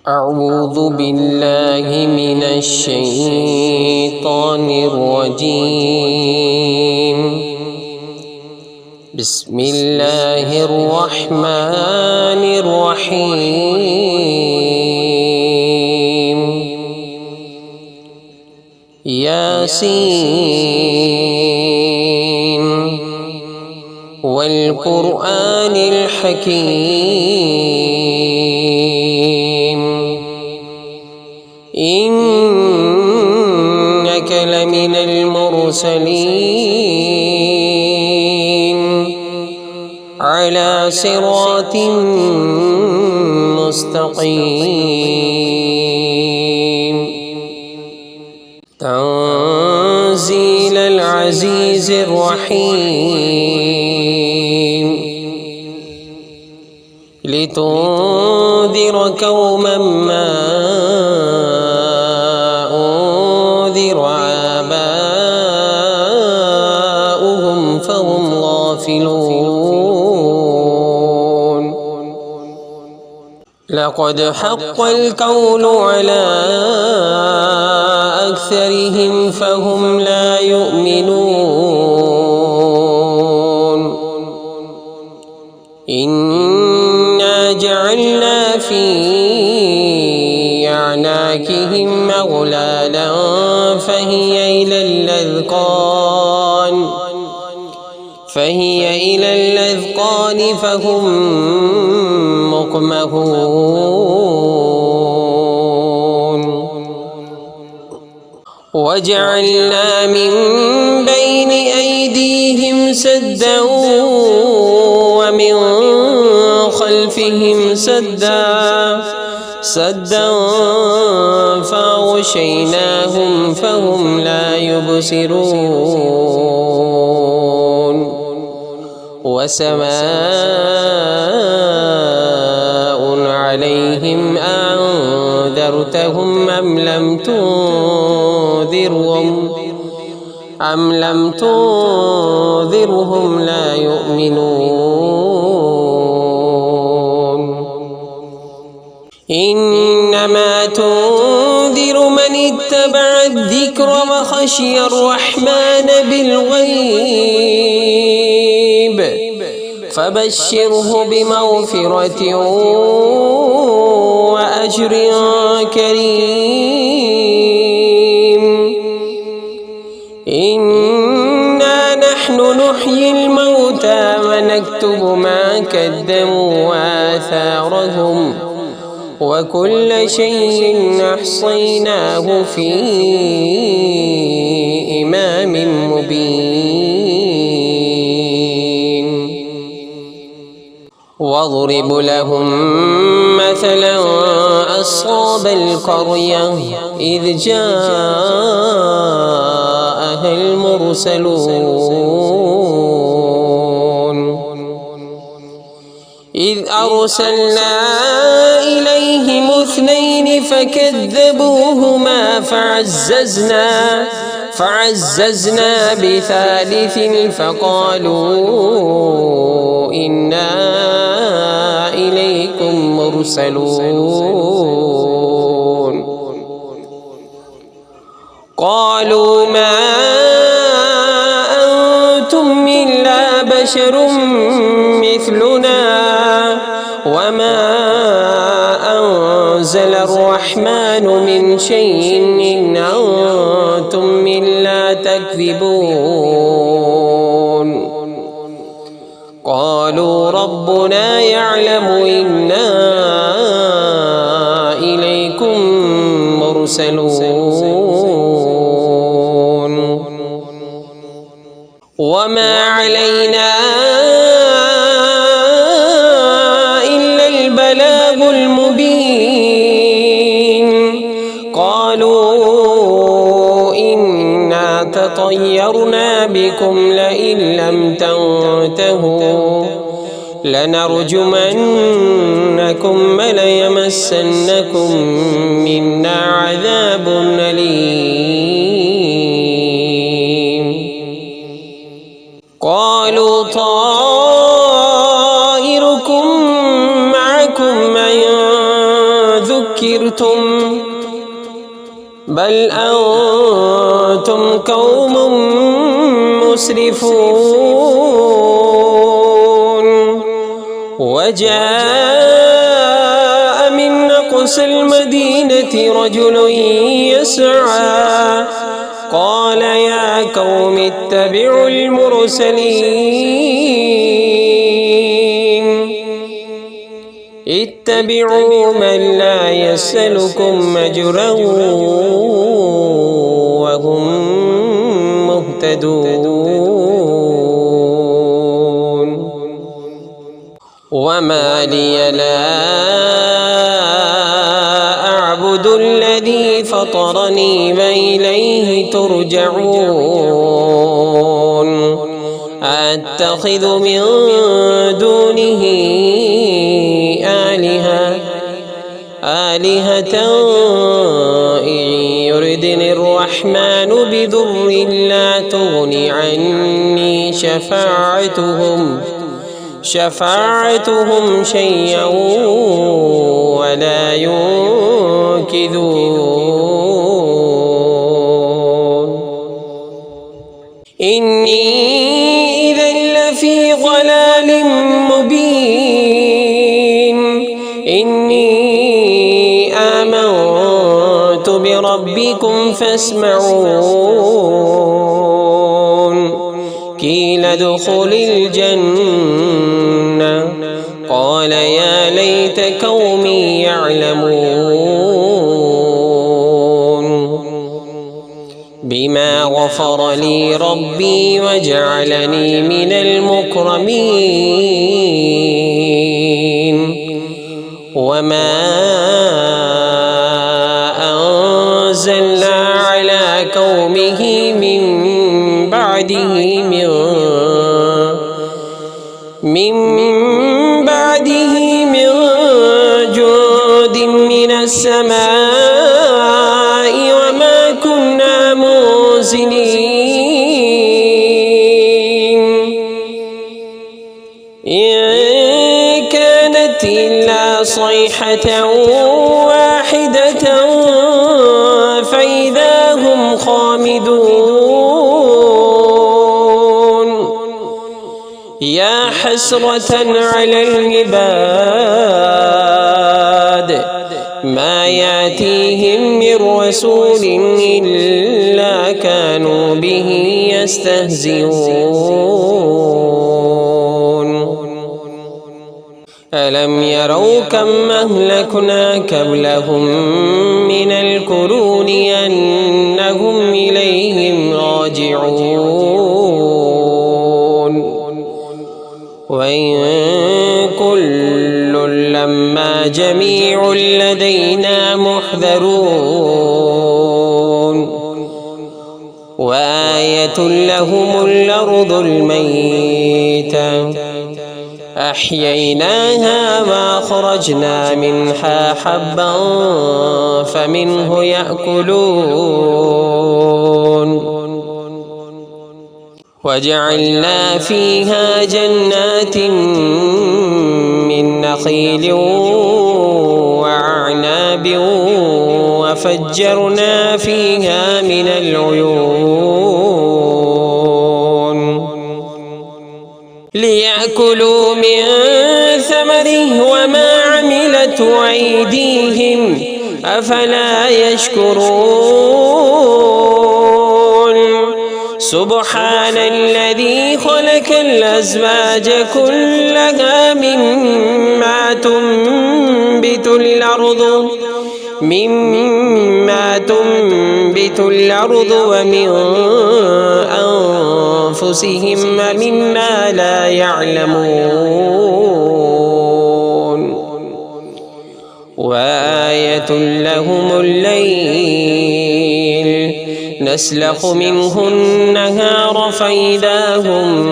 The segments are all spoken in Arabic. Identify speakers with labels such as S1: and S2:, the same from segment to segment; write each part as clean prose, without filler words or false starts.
S1: أعوذ بالله من الشيطان الرجيم. بسم الله الرحمن الرحيم. ياسين والقرآن الحكيم إنك لمن المرسلين على صراط مستقيم. تنزيل العزيز الرحيم. لتنذر قوما ما أنذر آباؤهم فهم غافلون. لقد حق القول على أكثرهم فهم لا يؤمنون. إنا جعلنا في أعناقهم أغلالا فهي إلى الأذقان فهم مقمحون. وجعلنا من بين أيديهم سدا ومن خلفهم سدا فأغشيناهم فهم لا يبصرون. وسواء عليهم أنذرتهم أم لم تنذرهم لا يؤمنون. إنما تنذر من اتبع الذكر وخشي الرحمن بالغيب فبشره بمغفرة وأجر كريم. إنا نحن نحيي الموتى ونكتب ما قدموا وآثارهم وكل شيء أحصيناه في إمام مبين. واضرب لهم مثلا أصحاب القرية إذ جاءها المرسلون إذ أرسلنا إليهم 2 فكذبوهما فعززنا ب3 فقالوا إنا إليكم مرسلون. قالوا ما أنتم إلا بشر مثلنا وما أنزل الرحمن من شيء إن أنتم إلا تكذبون. قالوا ربنا يعلم إنا إليكم مرسلون وما علينا إلا البلاغ المبين. قالوا إنا تطيرنا بكم لئن لم تنتهوا لنرجمنكم وليمسنكم منا عذاب أليم. قالوا طائركم معكم أن ذكر ذكرتم بل أنتم قوم مسرفون. وجاء من أقصى المدينة رجل يسعى قال يا قوم اتبعوا المرسلين اتبعوا من لا يسألكم أجرا وهم مهتدون. وما لي لا أعبد الذي فطرني وإليه ترجعون. أتخذ من دونه آلهة إن يردني الرحمن بضر لا تغن عني شفاعتهم شيئا ولا ينقذون. إني إذا لفي ضلال مبين. إني آمنت بربكم فاسمعون. قيل ادخل الجنة قال يا ليت قومي يعلمون بما غفر لي ربي وجعلني من المكرمين. وما أنزلنا على قومه من بعده من جود من السماء وما كنا منزلين. إن كانت إلا صيحة واحدة فإذا هم خامدون. يا حسرة على العباد ما يأتيهم من رسول إلا كانوا به يستهزئون. ألم يروا كم أهلكنا قبلهم من القرون أنهم إليهم راجعون. وإن كل لما جميع لدينا محذرون. وآية لهم الأرض الميتة أحييناها وأخرجنا منها حبا فمنه يأكلون. وجعلنا فيها جنات من نخيل وأعناب وفجرنا فيها من العيون ليأكلوا من ثمره وما عملته أيديهم أفلا يشكرون. سبحان الذي خلق الأزواج كلها مما تنبت الأرض ومن أنفسهم ومما لا يعلمون. وآية لهم الليل نسلخ منه النهار فإذا هم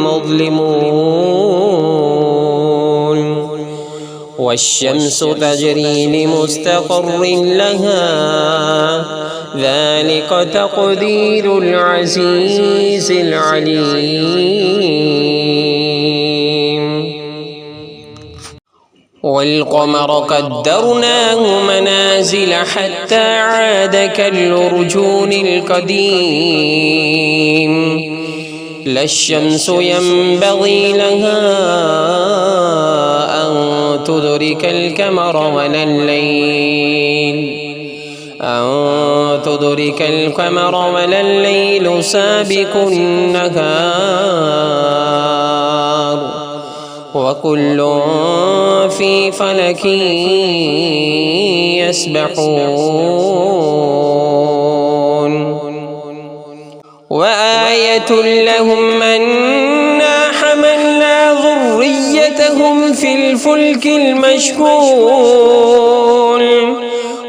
S1: مظلمون. والشمس تجري لمستقر لها ذلك تقدير العزيز العليم. والقمر قدرناه منازل حتى عاد كالعرجون القديم لا الشمس ينبغي لها أن تدرك القمر ولا الليل سابق النهار وكل في فلك يسبحون وآية لهم أنا حملنا ذريتهم في الفلك المشحون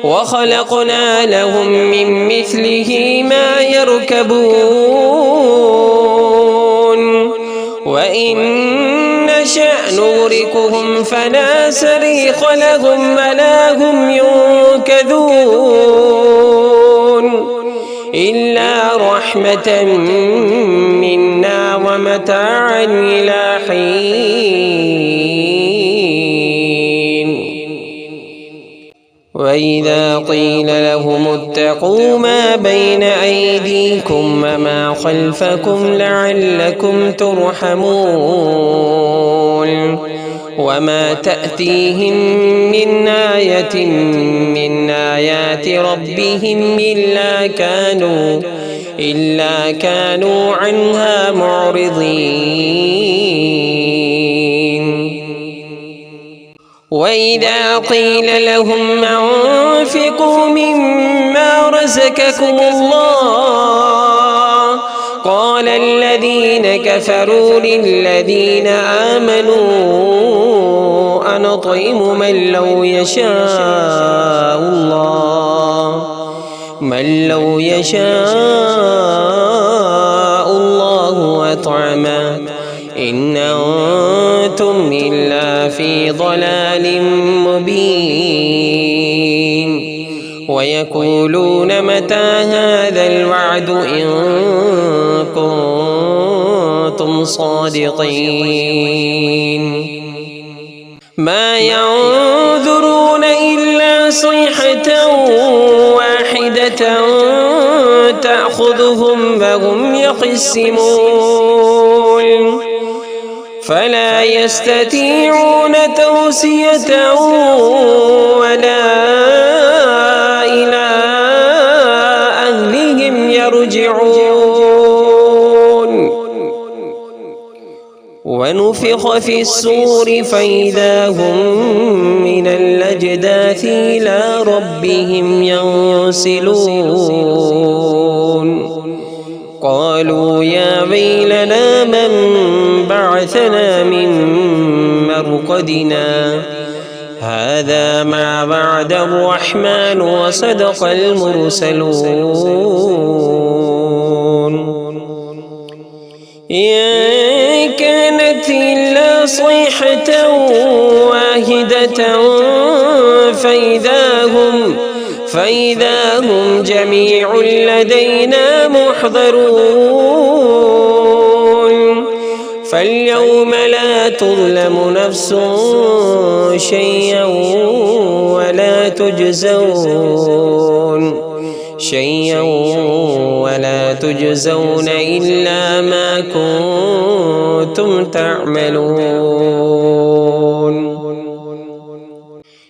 S1: وخلقنا لهم من مثله ما يركبون وإن نشأ نغرقهم فلا صريخ لهم ولا هم ينقذون إلا رحمة منا ومتاعا إلى حين وإذا قيل لهم اتقوا ما بين أيديكم وما خلفكم لعلكم ترحمون وما تأتيهم من آية من آيات ربهم إلا كانوا عنها معرضين وإذا قيل لهم أنفقوا مما رزقكم الله قال الذين كفروا للذين آمنوا أنطعم من لو يشاء الله أطعمه إن أنتم إلا في ضلال مبين ويقولون متى هذا الوعد إن كنتم صادقين ما ينظرون إلا صيحة واحدة تأخذهم وهم يخصمون فلا يستطيعون توصية ولا إلى أهلهم يرجعون ونفخ في الصور فإذا هم من الأجداث إلى ربهم ينسلون قالوا يا ويلنا من بعثنا من مرقدنا هذا ما وعد الرحمن وصدق المرسلون إن كانت إلا صيحة واحدة فإذا هم جميع لدينا محضرون فاليوم لا تظلم نفس شيئا ولا تجزون إلا ما كنتم تعملون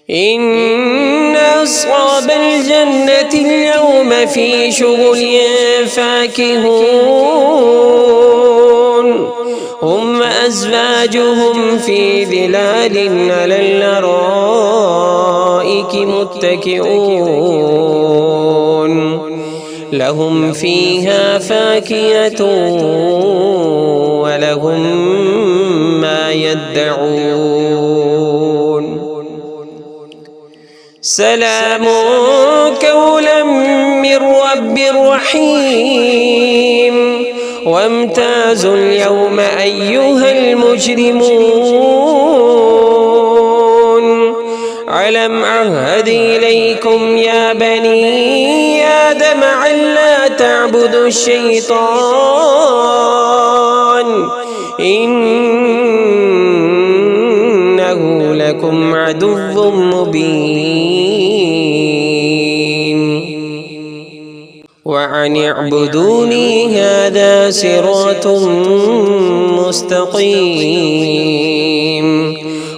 S1: إن أصحاب الجنة اليوم في شغل فاكهون هم وأزواجهم في ظلال على الأرائك متكئون لهم فيها فاكهة ولهم ما يدعون سلام قولا من رب رحيم وامتازوا اليوم أيها المجرمون ألم أعهد إليكم يا بني آدم ألا تعبدوا الشيطان إنه لكم عدو مبين وأن اعبدوني هذا صراط مستقيم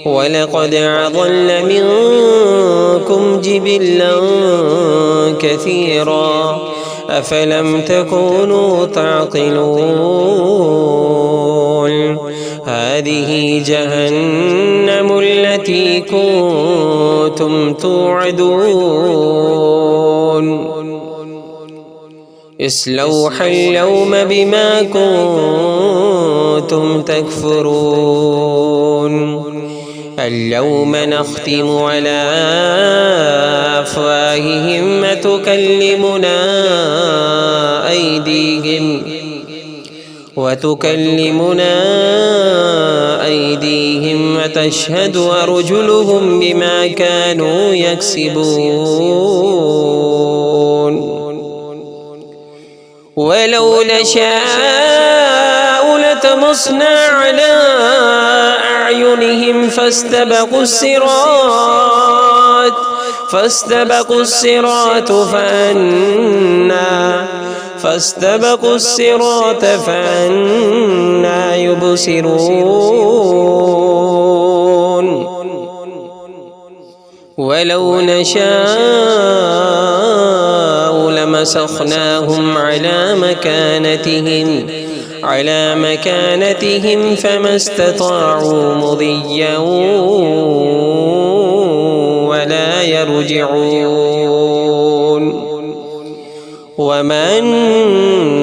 S1: ولقد أضل منكم جبلا كثيرا أفلم تكونوا تعقلون هذه جهنم التي كنتم توعدون اصلوها اليوم بما كنتم تكفرون اليوم نختم على أفواههم وتكلمنا أيديهم وتشهد أرجلهم بما كانوا يكسبون ولو نشاء لطمسنا على أعينهم فاستبقوا الصراط فأنى يبصرون ولو نشاء لمسخناهم على مكانتهم فما استطاعوا مضيا ولا يرجعون ومن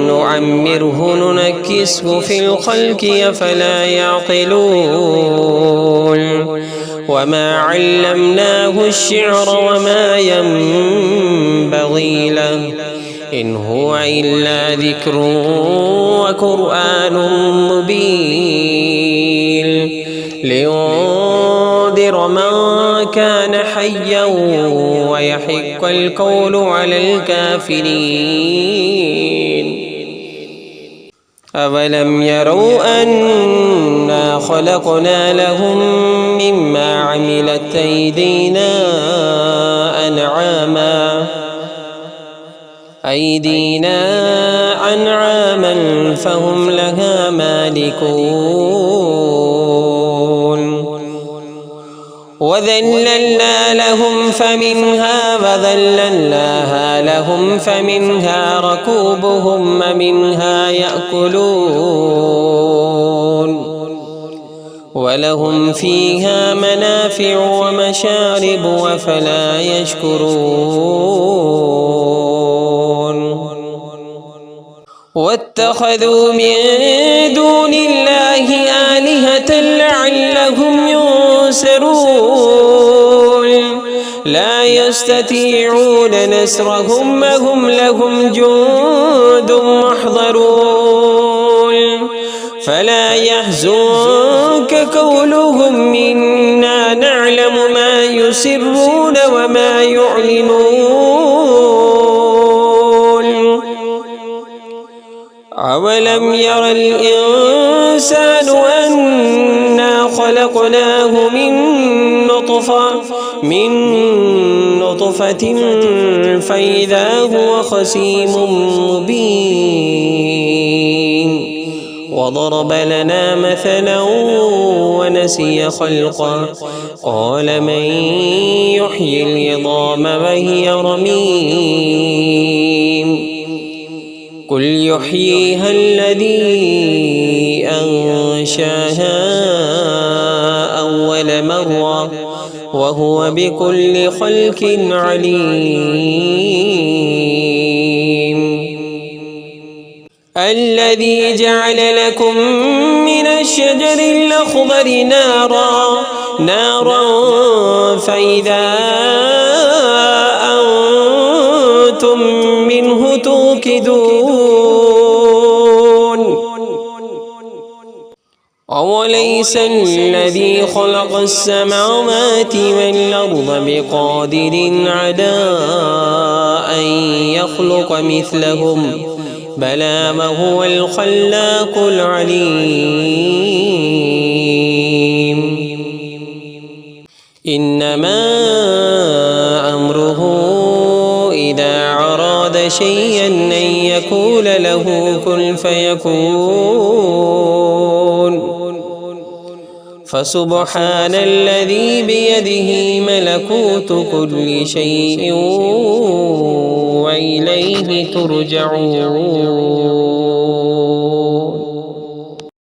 S1: نعمره ننكسه في الخلق أفلا يعقلون وما علمناه الشعر وما ينبغي له إن هو إلا ذكر وقرآن مبين لينذر من كان حيا ويحق القول على الكافرين أولم يروا أنا خلقنا لهم مما عملت أيدينا أنعاما فهم لها مالكون وذللنا لهم فمنها ركوبهم ومنها يأكلون ولهم فيها منافع ومشارب وفلا يشكرون واتخذوا من دون الله آلهة لعلهم ينصرون لا يستطيعون نصرهم وهم لهم جند محضرون فلا يحزنك قولهم إنا نعلم ما يسرون وما يعلنون أولم ير الإنسان أنا خلقناه من نطفة فإذا هو خصيم مبين وضرب لنا مثلا ونسي خلقه قال من يحيي العظام وهي رميم قل يحييها الذي أنشاها أول مرة وهو بكل خلق عليم الذي جعل لكم من الشجر الأخضر نارا فإذا أنتم منه توقدون أوليس الذي خلق السماوات والأرض بقادر على أن يخلق مثلهم بلى وهو الخلاق العليم إنما أمره إذا أراد شيئا أن يقول له كن فيكون. فسبحان الذي بيده ملكوت كل شيء وإليه ترجعون.